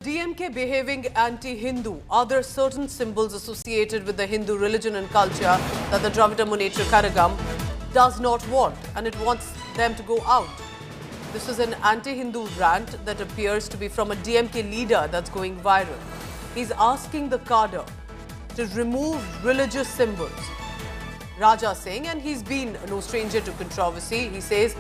DMK behaving anti-Hindu. Are there certain symbols associated with the Hindu religion and culture that the Dravida Munnetra Karagam does not want, and it wants them to go out? This is an anti-Hindu rant that appears to be from a DMK leader that's going viral. He's asking the cadre to remove religious symbols. Raja saying, and he's been no stranger to controversy, he says,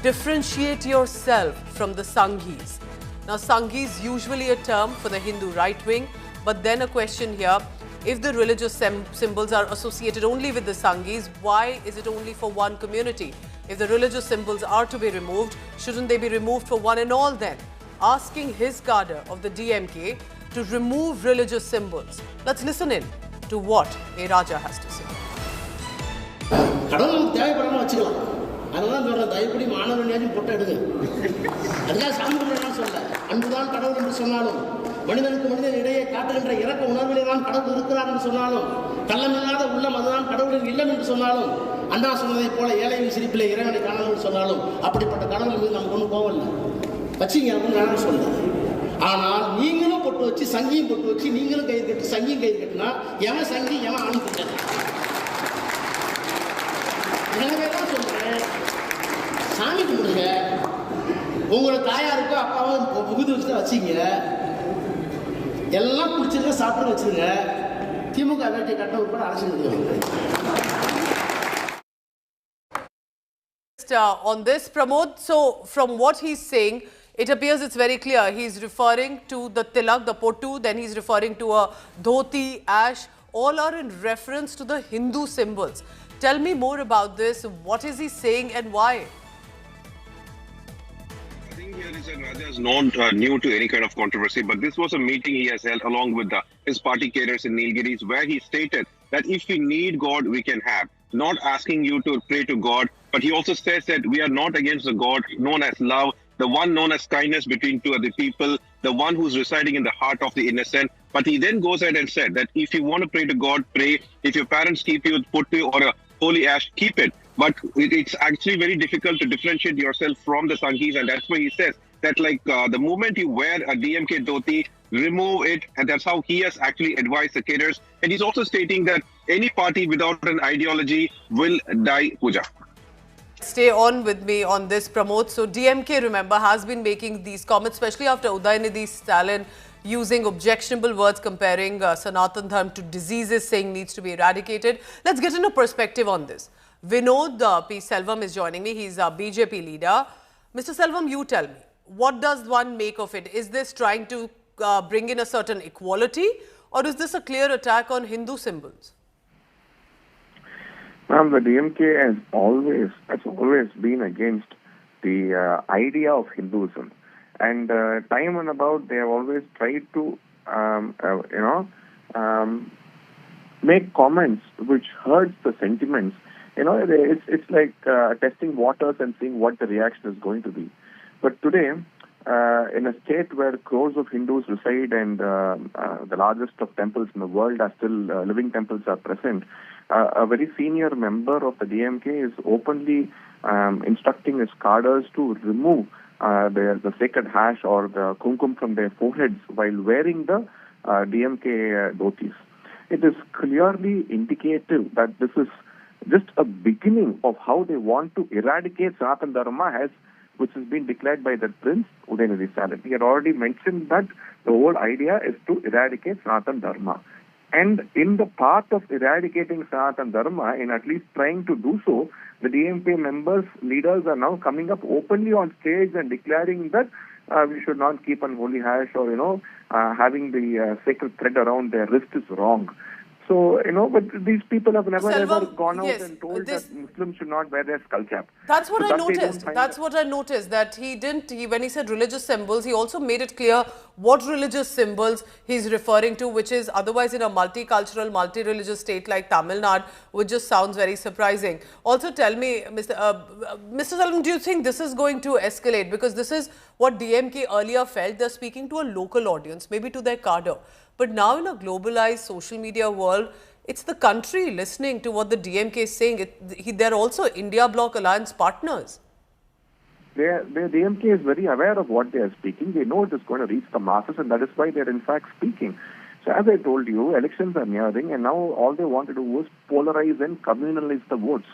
differentiate yourself from the Sanghis. Now, Sanghis usually a term for the Hindu right wing, but then a question here, if the religious symbols are associated only with the Sanghis, why is it only for one community? If the religious symbols are to be removed, shouldn't they be removed for one and all then? Asking his cadre of the DMK to remove religious symbols. Let's listen in to what A. Raja has to say. அதெல்லாம் சொல்கிறேன், தயவுப்படி மாணவனையாச்சும் பொட்டை எடுங்க. அதுக்காக சாமி கும்பிடலாம் சொல்ல. அன்புதான் கடவுள் என்று சொன்னாலும், மனிதனுக்கு மனிதன் இடையே காட்டுகின்ற இறக்க உணர்விலே தான் கடவுள் இருக்கிறார் என்று சொன்னாலும், கள்ளமில்லாத உள்ளம் அதுதான் கடவுளின் இல்லம் என்று சொன்னாலும், அண்ணா சொன்னதைப் போல ஏழையின் சிரிப்பிலே இறைவனை காணலாம் என்று சொன்னாலும், அப்படிப்பட்ட கடவுள் மீது நமக்கு ஒன்றும் கோவம் இல்லை. வச்சிங்க அப்படின்னு நான் சொல்கிறேன். ஆனால் நீங்களும் பொட்டு வச்சு சங்கியும் பொட்டு வச்சு நீங்களும் கயிறு கட்டு சங்கியும் கயிறு கட்டுனா எவன் சங்கி எவன் ஆணுக்கிட்ட. எனவே தான் சொல்கிறேன், சாமி கும்பிடுங்க. உங்களோட தாயாருக்கோ அப்பாவும் புகுது வச்சு தான் வச்சிங்க. எல்லாம் குடிச்சிருக்க சாப்பிட்டு வச்சுருங்க. திமுக வேட்டை கட்ட உட்பட அரசியல் on this, Pramod, so from what he's saying, it appears it's very clear. He's referring to the tilak, the pottu, then he's referring to a dhoti, ash, all are in reference to the Hindu symbols. Tell me more about this. What is he saying and why? I think here is that Raja is not new to any kind of controversy, but this was a meeting he has held along with his party cadres in Nilgiris, where he stated that if we need God, we can have. Not asking you to pray to God, but he also says that we are not against the God known as love, the one known as kindness between two other people, the one who's residing in the heart of the innocent. But he then goes ahead and said that if you want to pray to God, pray. If your parents keep you with pottu or a holy ash, keep it. But it's actually very difficult to differentiate yourself from the Sanghis, and that's why he says that the moment you wear a DMK dhoti, remove it, and that's how he has actually advised the cadres. And he's also stating that any party without an ideology will die puja. Stay on with me on this, Pramod. So DMK, remember, has been making these comments, especially after Udhayanidhi Stalin using objectionable words comparing Sanatan Dharma to diseases, saying needs to be eradicated. Let's get into perspective on this. Vinod P. Selvam is joining me. He's a BJP leader. Mr. Selvam, you tell me, what does one make of it? Is this trying to bring in a certain equality, or is this a clear attack on Hindu symbols? Ma'am, the DMK has always been against the idea of Hinduism. And time and about, they have always tried to, make comments which hurts the sentiments. You know, it's like testing waters and seeing what the reaction is going to be. But today, in a state where crores of Hindus reside and the largest of temples in the world are still living temples are present, a very senior member of the DMK is openly instructing his cadres to remove the sacred hash or the kumkum from their foreheads while wearing the DMK dhotis. It is clearly indicative that this is just a beginning of how they want to eradicate Sanatan Dharma, which has been declared by the Prince Udhayanidhi Stalin. He had already mentioned that the whole idea is to eradicate Sanatan Dharma. And in the path of eradicating Sanatan Dharma, in at least trying to do so, the DMK leaders are now coming up openly on stage and declaring that we should not keep unholy hash or, having the sacred thread around their wrist is wrong. So, but these people have never ever gone out and told that Muslims should not wear their skull cap. That's what I noticed. That's what I noticed, that when he said religious symbols, he also made it clear what religious symbols he's referring to, which is otherwise in a multicultural, multi-religious state like Tamil Nadu, which just sounds very surprising. Also tell me, Mr. Salam, do you think this is going to escalate? Because this is what DMK earlier felt. They're speaking to a local audience, maybe to their cadre. But now in a globalized social media world, it's the country listening to what the DMK is saying. They're also India Bloc alliance partners. The DMK is very aware of what they are speaking. They know it is going to reach the masses, and that is why they are in fact speaking. So as I told you, elections are nearing, and now all they want to do is polarize and communalize the votes.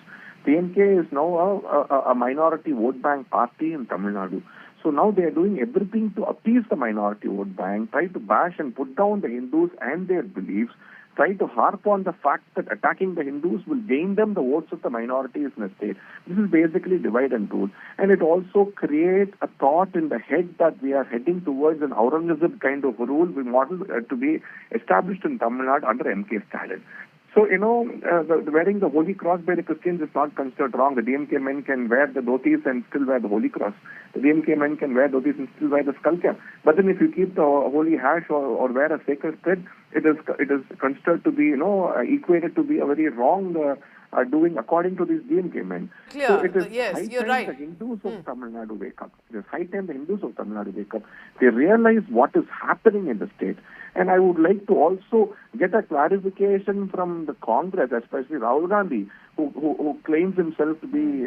DMK is now a minority vote bank party in Tamil Nadu. So now they are doing everything to appease the minority vote bank, try to bash and put down the Hindus and their beliefs, try to harp on the fact that attacking the Hindus will gain them the votes of the minorities in the state. This is basically divide and rule. And it also creates a thought in the head that we are heading towards an Aurangzeb kind of a rule model to be established in Tamil Nadu under MK Stalin. So, wearing the Holy Cross by the Christians is not considered wrong. The DMK men can wear the dhotis and still wear the Holy Cross. The DMK men can wear dhotis and still wear the skull cap. But then if you keep the holy hash or wear a sacred thread, it is considered to be, equated to be a very wrong doing according to these DMK men. Clear. So it is yes, you're right. The Hindus of Tamil Nadu wake up. It is high time the Hindus of Tamil Nadu wake up. They realize what is happening in the state. And I would like to also get a clarification from the Congress, especially Rahul Gandhi, who claims himself to be,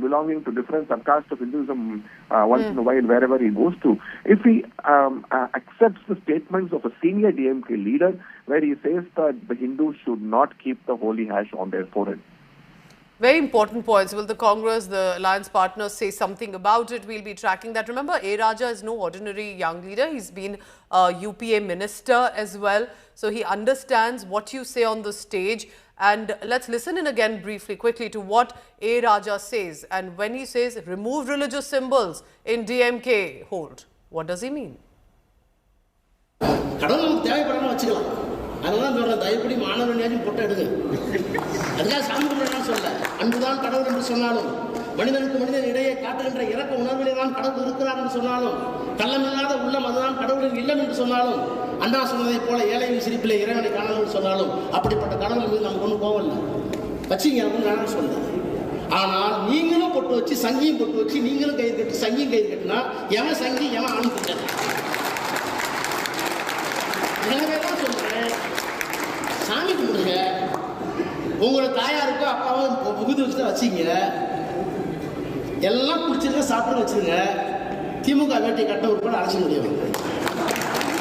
belonging to different subcaste of Hinduism once in a while, wherever he goes to. If he accepts the statements of a senior DMK leader, where he says that the Hindus should not keep the holy hash on their forehead. Very important points. Will the Congress, the alliance partners, say something about it? We'll be tracking that. Remember, A. Raja is no ordinary young leader. He's been a UPA minister as well. So he understands what you say on the stage. And let's listen in again briefly, quickly, to what A. Raja says. And when he says, remove religious symbols in DMK, hold. What does he mean? அதெல்லாம் சொல்கிறேன், தயப்படி மாணவனையாச்சும் பொட்டை எடுங்க. அதுக்காக சாமி கும்பிடலாம் சொல்ல. அன்புதான் கடவுள் என்று சொன்னாலும், மனிதனுக்கு மனிதன் இடையே காட்டுகின்ற இறக்க உணர்விலே தான் கடவுள் இருக்கிறார் என்று சொன்னாலும், கள்ளமில்லாத உள்ளம் அதுதான் கடவுளின் இல்லம் என்று சொன்னாலும், அண்ணா சொன்னதைப் போல ஏழையின் சிரிப்பிலே இறைவனை காணலாம் என்று சொன்னாலும், அப்படிப்பட்ட கடவுள் மீது நமக்கு ஒன்றும் கோவம் இல்லை. வச்சிங்க அப்படின்னு நான் சொல்கிறேன். ஆனால் நீங்களும் பொட்டு வச்சு சங்கியும் பொட்டு வச்சு நீங்களும் கயிறு கட்டி சங்கியும் கயிறு கட்டினா எவன் சங்கி எவன் ஆண் கிட்ட. எனவே தான் சொல்கிறேன், சாமி கும்பிடுங்க. உங்களோட தாயாருக்கோ அப்பாவும் புகுது வச்சு தான் வச்சிங்க. எல்லாம் குடிச்சிருங்க, சாப்பிட்டு வச்சுருங்க. திமுக வேட்டை கட்ட உட்பட அழைச்ச முடியும்.